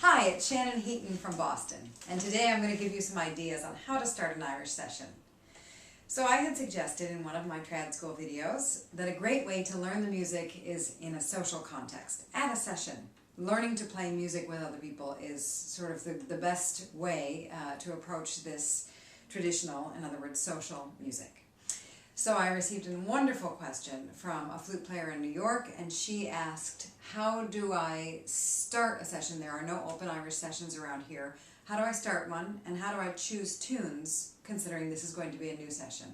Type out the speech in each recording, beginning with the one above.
Hi, it's Shannon Heaton from Boston, and today I'm going to give you some ideas on how to start an Irish session. So I had suggested in one of my trad school videos that a great way to learn the music is in a social context, at a session. Learning to play music with other people is sort of the best way to approach this traditional, in other words, social music. So I received a wonderful question from a flute player in New York, and she asked, how do I start a session? There are no open Irish sessions around here. How do I start one, and how do I choose tunes, considering this is going to be a new session?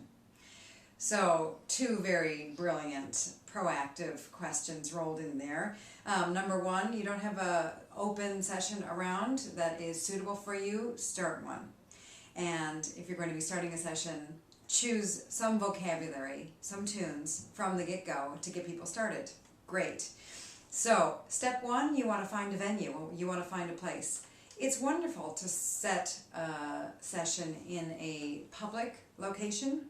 So, two very brilliant, proactive questions rolled in there. Number one, you don't have an open session around that is suitable for you, start one. And if you're going to be starting a session, choose some vocabulary, some tunes from the get-go to get people started. Great. So, step one, you want to find a venue, you want to find a place. It's wonderful to set a session in a public location,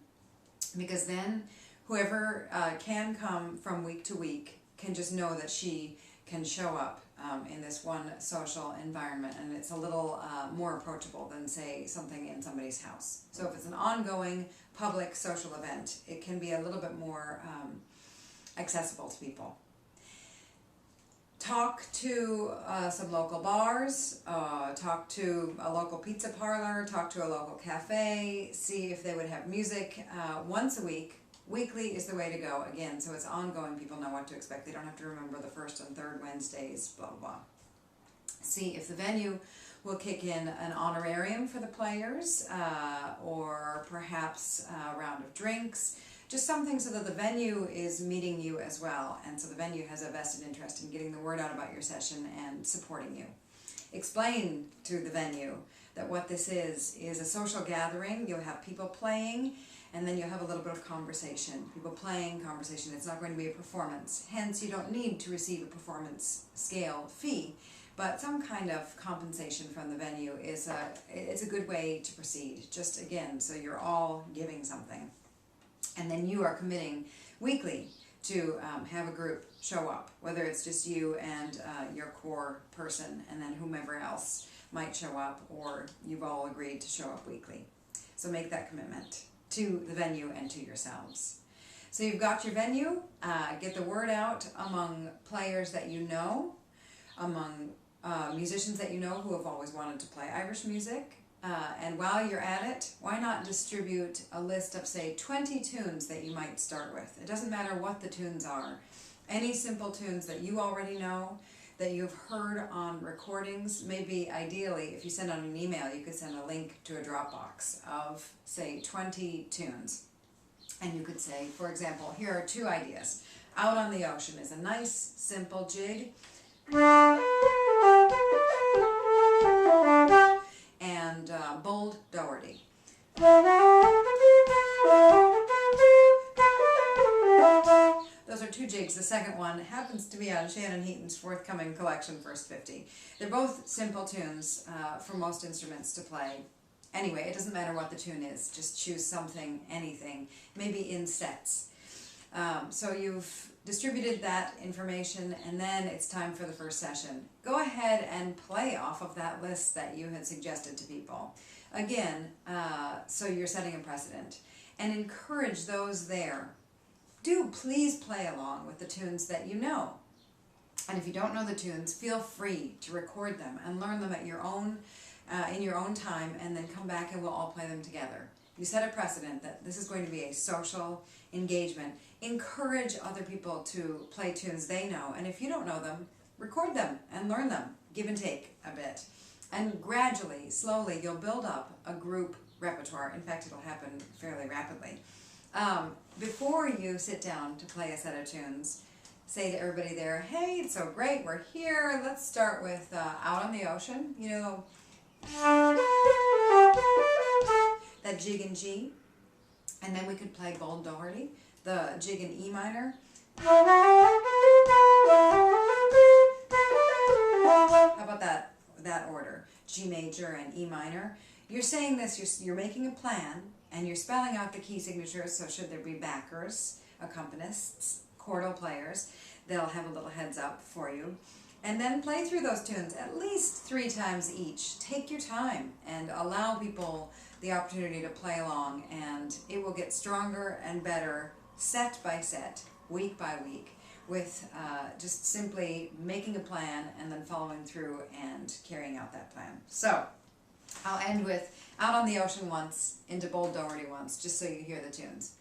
because then whoever can come from week to week can just know that she can show up in this one social environment, and it's a little more approachable than, say, something in somebody's house. So if it's an ongoing public social event, it can be a little bit more accessible to people. Talk to some local bars, talk to a local pizza parlor, talk to a local cafe, see if they would have music once a week. Weekly is the way to go, again, so it's ongoing. People know what to expect. They don't have to remember the first and third Wednesdays, blah, blah, blah. See if the venue will kick in an honorarium for the players, or perhaps a round of drinks. Just something so that the venue is meeting you as well, and so the venue has a vested interest in getting the word out about your session and supporting you. Explain to the venue that what this is a social gathering. You'll have people playing, and then you'll have a little bit of conversation. People playing, conversation. It's not going to be a performance. Hence, you don't need to receive a performance scale fee, but some kind of compensation from the venue is it's a good way to proceed. Just again, so you're all giving something. And then you are committing weekly to have a group show up, whether it's just you and your core person, and then whomever else might show up, or you've all agreed to show up weekly. So make that commitment to the venue and to yourselves. So you've got your venue, get the word out among players that you know, among musicians that you know who have always wanted to play Irish music. And while you're at it, why not distribute a list of, say, 20 tunes that you might start with? It doesn't matter what the tunes are. Any simple tunes that you already know, that you've heard on recordings. Maybe ideally, if you send out an email, you could send a link to a Dropbox of, say, 20 tunes. And you could say, for example, here are two ideas. Out on the Ocean is a nice, simple jig. And Bold Doherty. Those are two jigs. The second one happens to be on Shannon Heaton's forthcoming collection, First 50. They're both simple tunes for most instruments to play. Anyway, it doesn't matter what the tune is. Just choose something, anything, maybe in sets. So you've distributed that information, and then it's time for the first session. Go ahead and play off of that list that you had suggested to people. Again, so you're setting a precedent. And encourage those there. Do please play along with the tunes that you know. And if you don't know the tunes, feel free to record them and learn them at your own, in your own time, and then come back and we'll all play them together. You set a precedent that this is going to be a social engagement. Encourage other people to play tunes they know, and if you don't know them, record them and learn them. Give and take a bit. And gradually, slowly, you'll build up a group repertoire. In fact, it'll happen fairly rapidly. Before you sit down to play a set of tunes, say to everybody there, hey, it's so great, we're here. Let's start with Out on the Ocean. You know, that jig in G, and then we could play Bold Doherty, the jig in E minor. How about that order? G major and E minor. You're saying this, you're making a plan, and you're spelling out the key signatures, so should there be backers, accompanists, chordal players, they'll have a little heads up for you. And then play through those tunes at least 3 times each. Take your time and allow people the opportunity to play along, and it will get stronger and better set by set, week by week, with just simply making a plan and then following through and carrying out that plan. So I'll end with Out on the Ocean Once, Into Bold Doherty Once, just so you hear the tunes.